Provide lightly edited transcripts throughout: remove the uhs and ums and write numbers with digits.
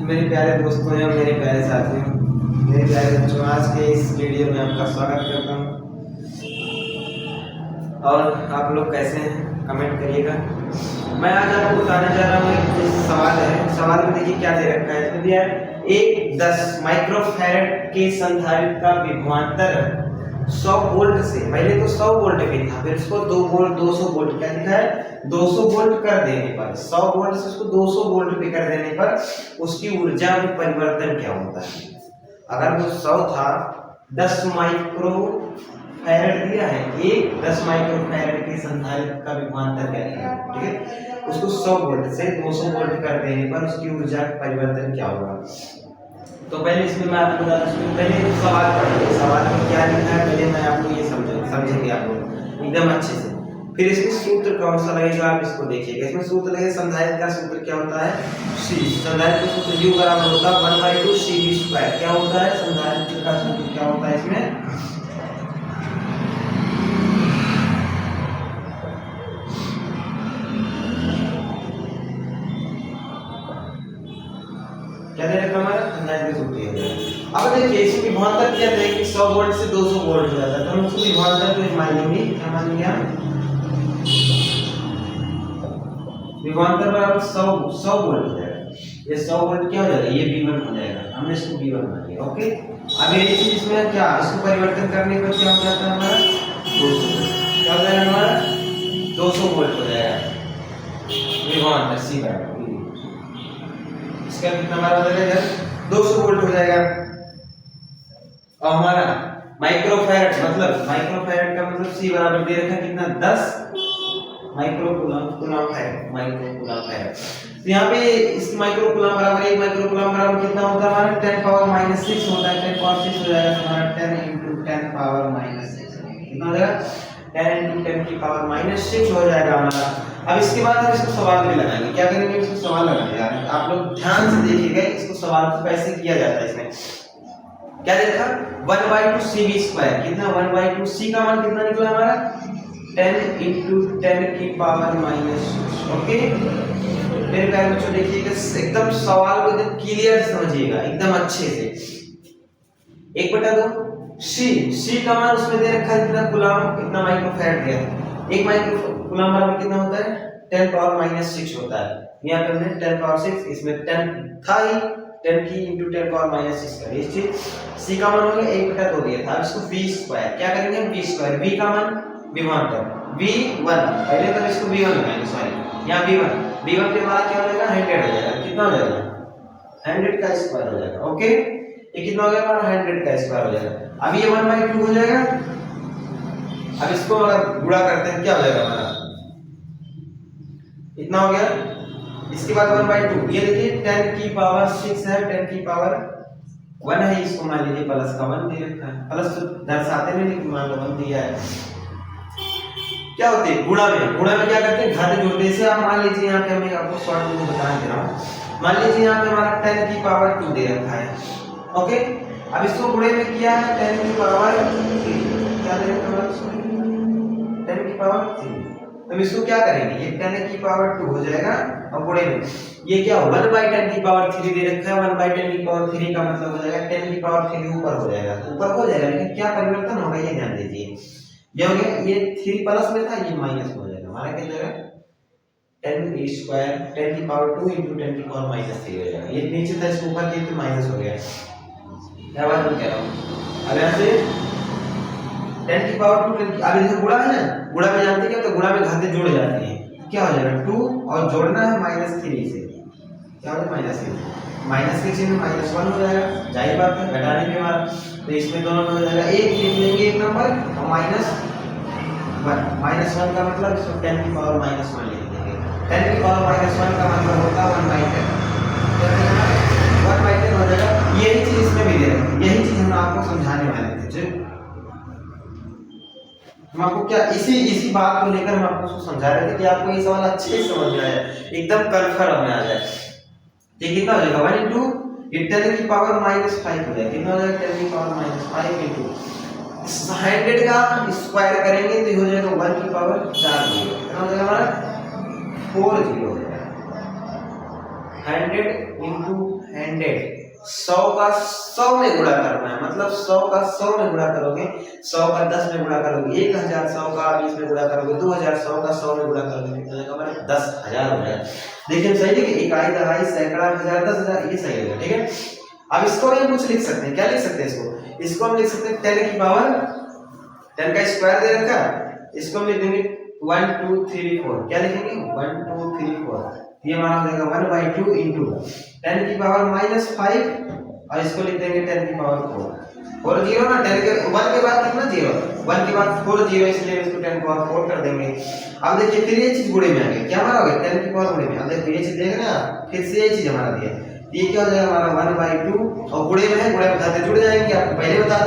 मेरे प्यारे दोस्तों एवं मेरे प्यारे साथियों, मेरे प्यारे बच्चों, आज के इस वीडियो में आपका स्वागत करता हूँ। और आप लोग कैसे हैं कमेंट करिएगा। मैं आज आपको बताने जा रहा हूँ एक सवाल है। सवाल में देखिए क्या दे रखा है। इसमें दिया है एक 10 माइक्रोफैरड के संधारित्र का विभवांतर 100 वोल्ट से, पहले तो 100 वोल्ट पे था, फिर इसको 2 वोल्ट 200 वोल्ट क्या लिखा है 200 वोल्ट कर देने पर, 100 वोल्ट से उसको 200 वोल्ट पे कर देने पर उसकी ऊर्जा में परिवर्तन क्या होता है। अगर वो 100 था, 10 माइक्रो फैरड दिया है, एक 10 माइक्रो फैरड के संधारित्र का विभवांतर क्या है, ठीक है। उसको 100 वोल्ट से 200 वोल्ट कर देने पर उसकी ऊर्जा का परिवर्तन क्या होगा। तो पहले इसमें मैं आपको बता दूं, पहले सवाल पढ़िए, सवाल में क्या लिखा है पहले मैं आपको ये समझेंगे आप लोग एकदम अच्छे से। फिर इसमें सूत्र कौन सा लगेगा आप इसको देखिएगा। इसमें सूत्र लगेगा, संधारित्र का सूत्र क्या होता है C। संधारित्र का सूत्र U बराबर होता है 1/2 CV²। क्या होता है संधारित्र का सूत्र, क्या होता है इसमें क्या दे रखा हमारा संधारित्र सूत्र है। अब देखिए इसमें विभवांतर क्या है कि 100 वोल्ट से 200 वोल्ट हो जाता है, तो हम उसको विभवांतर को मान लेंगे। क्या मान लिया, विभवांतर बराबर 100 वोल्ट हो जाएगा। ये 100 वोल्ट क्या हो जाएगा, ये V1 हो जाएगा, हमने इसको V1 मान लिया। ओके, अब ये चीज इसमें क्या, इसको परिवर्तन करने पर क्या हो जाता है हमारा 200, क्या हो जाएगा हमारा 200 वोल्ट हो जाएगा विभवांतर C बराबर। इसका कितना हमारा हो जाएगा 200 वोल्ट हो जाएगा। और हमारा माइक्रोफैरड मतलब माइक्रोफैरड का मतलब C बराबर दे रखा है कितना 10 माइक्रोकूलम फैरड। तो यहाँ पे इस माइक्रोकूलम बराबर 1 माइक्रोकूलम बराबर कितना होता है हमारा 10 पावर -6 होता है। 10 पावर 6 हो जाएगा हमारा 10 × 10 पावर -6 कितना हो जाएगा 10 × 10 की पावर -6 हो जाएगा हमारा। अब इसके बाद हम इसको सवाल में लगाएंगे। क्या करेंगे, इसको सवाल लगाएंगे यार, आप लोग ध्यान से देखिएगा। इसको सवाल को कैसे किया जाता है, इसमें क्या देखा 1/2 CV²। कितना 1/2 C का मान कितना निकला हमारा 10 × 10 की पावर -6। ओके मेरे प्यारे बच्चों, देखिएगा एकदम सवाल को एकदम क्लियर समझिएगा एकदम अच्छे से। 1/2 C का मान उसमें दे रखा है कितना कूलम, कितना माइक्रोफैरड दिया है। 1 माइक्रोकूलम बराबर कितना होता है 10 पावर -6 होता है। यहाँ पे हमने 10 पावर 6, इसमें 10 था ही, 10 की × 10 पावर -6 कर इस चीज। C का मान हो गया 1/2 दिया था। अब इसको V², क्या करेंगे हम V², V का मान विभवांतर V1, पहले तो इसको V1 लगाएंगे, सॉरी यहाँ V1 पे हमारा क्या हो जाएगा 100 हो जाएगा। कितना हो जाएगा 100 का स्क्वायर हो जाएगा। ओके, ये कितना हो गया हमारा 100 का स्क्वायर हो जाएगा। अब ये 1/2 हो जाएगा। अब इसको अगर गुणा करते हैं क्या हो जाएगा हमारा, इतना हो गया। इसके बाद 1/2, ये देखिए 10 की पावर 6 है, 10 की पावर 1 है, इसको मान लीजिए प्लस का 1 दे रखा है। प्लस तो दर्शाते नहीं लेकिन मान लो 1 दिया है। क्या होते हैं गुणा में क्या करते हैं घाते जोड़ते हैं। जैसे आप मान लीजिए यहाँ पे मैं आपको शॉर्ट में बता दे रहा हूँ। मान लीजिए यहाँ पे हमारा 10 की पावर 2 दे रखा है। ओके, अब इसको गुणे में किया है 10 की पावर 3, क्या दे रखा है 10 की पावर 3। तो इसको क्या करेंगे, ये 10 की पावर 2 हो जाएगा और गुणे में ये क्या 1/10 की पावर 3 दे रखा है। 1/10 की पावर 3 का मतलब हो जाएगा 10 की पावर 3 ऊपर हो जाएगा, ऊपर हो जाएगा, लेकिन क्या परिवर्तन होगा ये ध्यान दीजिए। जो हो गया ये 3 प्लस में था, ये माइनस हो जाएगा हमारा क्या जाएगा 10² 10 की पावर 2 × 10 की पावर -3 हो जाएगा। ये नीचे था इसको ऊपर किया तो माइनस हो गया। क्या बात मैं कह रहा हूँ। अब यहाँ से 10 की पावर 2 अब इधर गुणा है ना, गुणा में जानते क्या तो गुणा में घाते जोड़ जाती हैं। क्या हो जाएगा 2 और जोड़ना है -3 से, क्या हो जाएगा -3, माइनस के चिन्ह -1 हो जाएगा, जाहिर बात है घटाने के बाद। तो इसमें दोनों में हो जाएगा एक लिख लेंगे एक नंबर और -1 का मतलब इसको 10 की पावर -1 लिख देंगे। 10 की पावर -1 का मतलब होता है 1/10, 1/10 हो जाएगा। यही चीज इसमें भी दे रहे हैं, यही चीज हम आपको समझाने वाले थे। हम आपको क्या इसी बात को लेकर हम आपको समझा रहे थे कि आपको ये सवाल अच्छे से समझ में आए, एकदम कन्फर्म में आ जाए। ये कितना हो जाएगा 1 × ये 10 की पावर -5 हो जाएगा। कितना हो जाएगा 10 की पावर -5 × 100 का स्क्वायर करेंगे तो ये हो जाएगा 1 की पावर 4 जीरो। कितना हो जाएगा हमारा 4 जीरो हो जाएगा। 100 × 100 100 का 100 में गुणा करना है, मतलब 100 का 100 में गुणा करोगे, 100 का 10 में गुणा करोगे 1000, 100 का 20 में गुणा करोगे 2000, 100 का 100 में गुणा करोगे कितना आएगा हमारा 10000 हो जाएगा। देखिए सही है कि इकाई दहाई सैकड़ा हजार 10000 ये सही होगा। ठीक है, अब इसको हम कुछ लिख सकते हैं, क्या लिख सकते हैं इसको हम लिख सकते हैं 10 की पावर 10 का स्क्वायर दे रखा, इसको हम लिख देंगे 1 2 3 4, क्या लिखेंगे 1 2 3 4, ये हमारा हो जाएगा 1/2 इंटू 10 की पावर -5 और इसको लिख देंगे 10 की पावर 4 और जीरो ना 10 के 1 के बाद कितना जीरो, 1 के बाद 4 जीरो, इसलिए इसको 10 की पावर 4 कर देंगे। अब देखिए फिर ये चीज गुणे में आ गई, क्या हमारा हो गया 10 की पावर गुणे में। अब देखिए ये चीज देख रहे हैं आप, फिर से ये चीज हमारा दिया, ये क्या हो जाएगा हमारा 1/2 और गुणे में है, गुणे बताते जुड़ जाएंगे, आपको पहले बता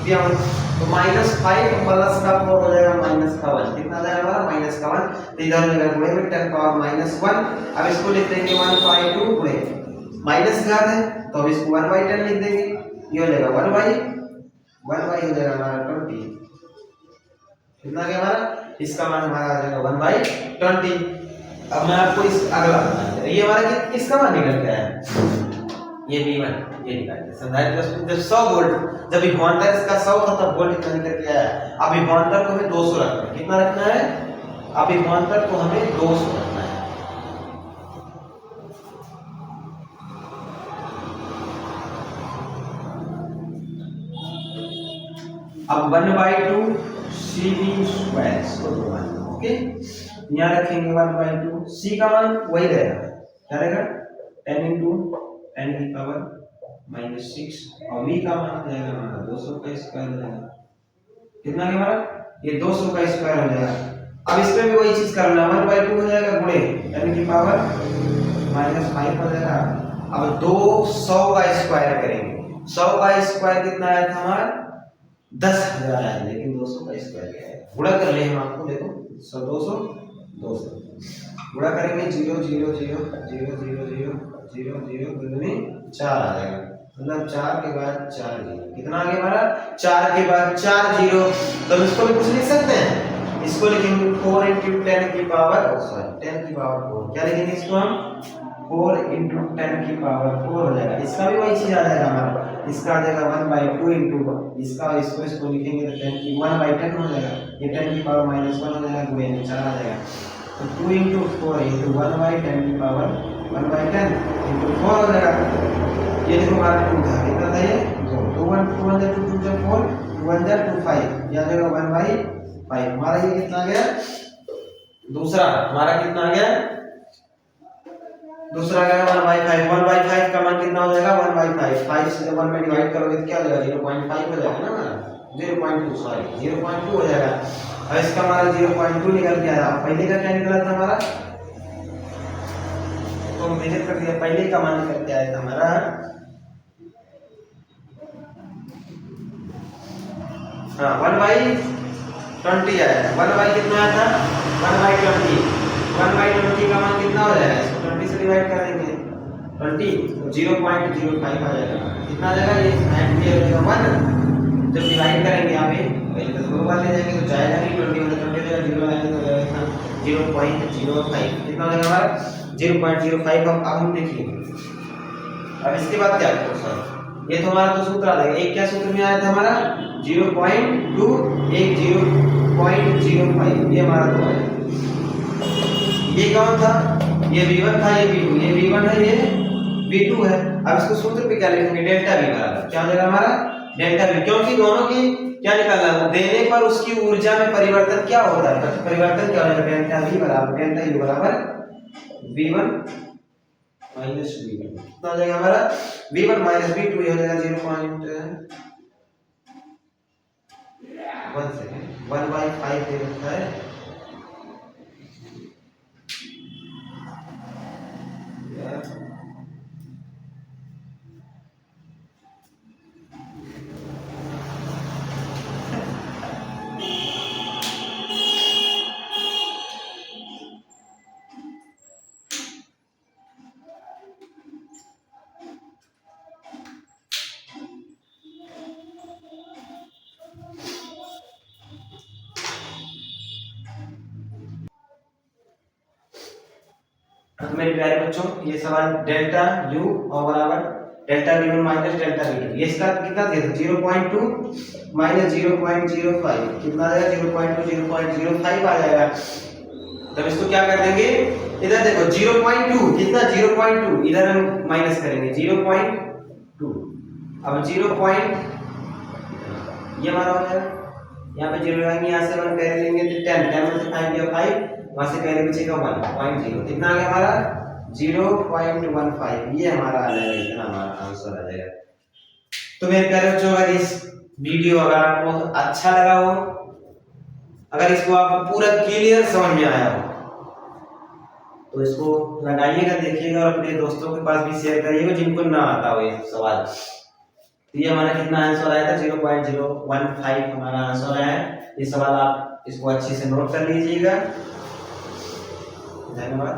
दिया हूं। तो -5 प्लस का 4 हो जाएगा -1, कितना आ जाएगा हमारा -1, तो इधर हो जाएगा गुणे में 10 पावर -1। अब इसको लिख देंगे 1/2 गुणे माइनस घात है तो अब इसको 1/10 लिख देंगे, ये हो जाएगा 1/1 हो जाएगा हमारा 20, कितना आ गया हमारा, इसका मान हमारा आ जाएगा 1/20। अब मैं आपको इस अगला बताऊंगा, ये हमारा किसका मान निकल गया है, ये V1 ये निकाल के संधारित्र जब 100 वोल्ट, जब विभवांतर इसका 100 था तब वोल्ट कितना निकल के आया। अब विभवांतर को हमें 200 रखना है, कितना रखना है, अब विभवांतर को हमें 200 रखना है। अब 1/2 CV स्क्वायर इसको दो मान, ओके यहाँ रखेंगे 1/2, C का मान वही रहेगा, क्या रहेगा 10 इंटू 10 की पावर -6 और V का मान हो जाएगा हमारा 200 का स्क्वायर हो जाएगा, कितना है हमारा ये 200 का स्क्वायर हो जाएगा। अब इसमें भी वही चीज करना, 1/2 हो जाएगा गुणे 10 की पावर -5 हो जाएगा। अब 200 का स्क्वायर करेंगे, 100 का स्क्वायर कितना आया था हमारा 10000 आया, लेकिन 200 का स्क्वायर क्या है, गुणा कर ले हम आपको, देखो 100 200 गुणा करेंगे 0 0 0 0 0 0 0 0 दूनी 4 आ जाएगा, मतलब 4 के बाद 4 जीरो, कितना आ गया हमारा 4 के बाद 4 जीरो। तो इसको भी कुछ लिख सकते हैं, इसको लिखेंगे 4 इंटू 10 की पावर 10 की पावर 4, क्या लिखेंगे इसको हम 4 इंटू 10 की पावर 4 हो जाएगा। इसका भी वही चीज आ जाएगा हमारा, इसका आ जाएगा 1/2 इंटू इसका, इसको लिखेंगे तो 10 की 1/10 हो जाएगा, ये 10 की पावर -1 हो जाएगा, गुणे में 4 आ जाएगा, तो 2 इंटू 4 इंटू 1/10 की पावर 1/10 इंटू 4 हो जाएगा। ये देखो हमारा 2 था, कितना था ये 2 1 2 1 2 2 4 2 1 2 5, ये आ जाएगा 1/5। हमारा ये कितना आ गया, दूसरा हमारा कितना आ गया, दूसरा आ गया 1/5। 1/5 का मान कितना हो जाएगा 1/5, 5 से जब 1 में डिवाइड करोगे तो क्या हो जाएगा 0.5 हो जाएगा ना, 0.2 सॉरी 0.2 हो जाएगा। और इसका हमारा 0.2 निकल के आया। पहले का क्या निकला था हमारा, तो मेजर कर दिया, पहले का मान निकल के आया था हमारा हाँ 1/20 आया था, 1 कितना आया था 1/20, 1/20 का मान कितना हो जाएगा, इसको 20 से डिवाइड कर देंगे 20 0.05 आ जाएगा, कितना आ जाएगा ये एम्पियर हो जाएगा 1, जब डिवाइड करेंगे यहाँ पे पहले तो दो बार ले जाएंगे तो जाएगा नहीं, 20 में 20 जगह 0 लगाएंगे तो जाएगा 0.05, कितना हो जाएगा हमारा 0.05। अब देखिए अब इसके बाद क्या करो सर, ये तो हमारा तो सूत्र आ जाएगा, एक क्या सूत्र में आया था हमारा 0.2 एक 0.05, ये हमारा तो आया, ये कौन था, ये V1 था, ये V2, ये V1 है, ये V2 है। अब इसको सूत्र पे क्या लिखेंगे डेल्टा V बराबर क्या हो जाएगा हमारा डेल्टा V, क्योंकि दोनों की क्या निकालना है, देने पर उसकी ऊर्जा में परिवर्तन क्या होता है, तो परिवर्तन क्या हो जाएगा डेल्टा V बराबर V1 माइनस V2, कितना हो जाएगा हमारा V1 माइनस V2, ये हो जाएगा 1/5 दे रखा है, मेरे प्यारे बच्चों ये सवाल डेल्टा U और बराबर delta V1 minus delta V2, ये इसका कितना दिया था 0.2 माइनस 0.05, कितना आ जाएगा 0.2 आ जाएगा। तब इसको क्या कर देंगे, इधर देखो 0.2 कितना 0.2, इधर हम माइनस करेंगे 0.2, अब 0. ये हमारा हो जाएगा, यहाँ पे 0 लगाएंगे, यहाँ से 1 कैरी लेंगे तो 10 में से 5 गया 5, वहाँ से कैरी बचेगा 1.0, कितना आ गया हमारा 0.15, ये हमारा आ जाएगा, इतना हमारा आंसर आ जाएगा। तो मेरे प्यारे बच्चों, अगर इस वीडियो अगर आपको अच्छा लगा हो, अगर इसको आपको पूरा क्लियर समझ में आया हो, तो इसको लगाइएगा, देखिएगा और अपने दोस्तों के पास भी शेयर करिएगा जिनको ना आता हो ये सवाल। तो ये हमारा कितना आंसर आया था 0.015 हमारा आंसर आया है। ये सवाल आप इसको अच्छे से नोट कर लीजिएगा। धन्यवाद।